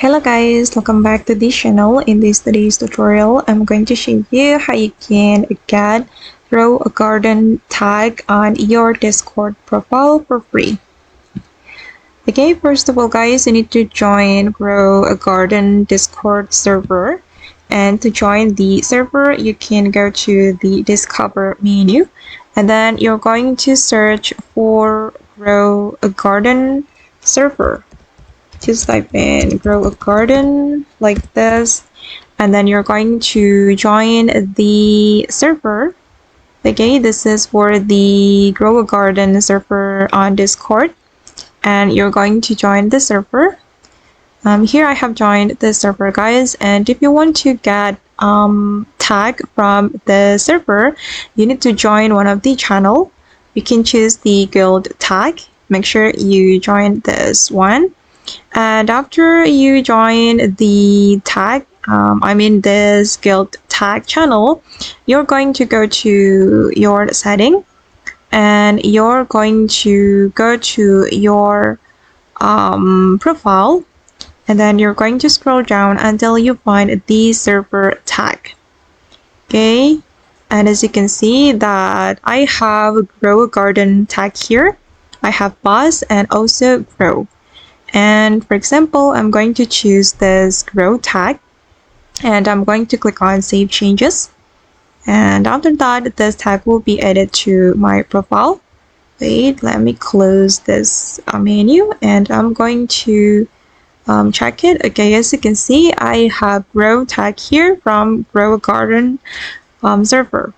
Hello guys, welcome back to this channel. In today's tutorial, I'm going to show you how you can grow a garden tag on your Discord profile for free. Okay, first of all guys, you need to join Grow a Garden Discord server. And to join the server, you can go to the Discover menu. And then you're going to search for Grow a Garden server. Just type in grow a garden like this, and then you're going to join the server. Okay, this is for the grow a garden server on Discord, and you're going to join the server. Here I have joined the server guys, and if you want to get tag from the server, you need to join one of the channel. You can choose the guild tag. Make sure you join this one. And after you join the tag, this guild tag channel, you're going to go to your setting, and you're going to go to your profile, and then you're going to scroll down until you find the server tag. Okay, and as you can see that I have grow a garden tag here. I have boss and also grow. And for example, I'm going to choose this grow tag, and I'm going to click on save changes. And after that, this tag will be added to my profile. Wait, let me close this menu, and I'm going to check it. Okay, as you can see, I have grow tag here from Grow a Garden server.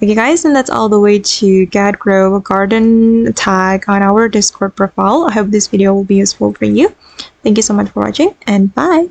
Okay guys, and that's all the way to grow a garden tag on our Discord profile. I hope this video will be useful for you. Thank you so much for watching, and bye.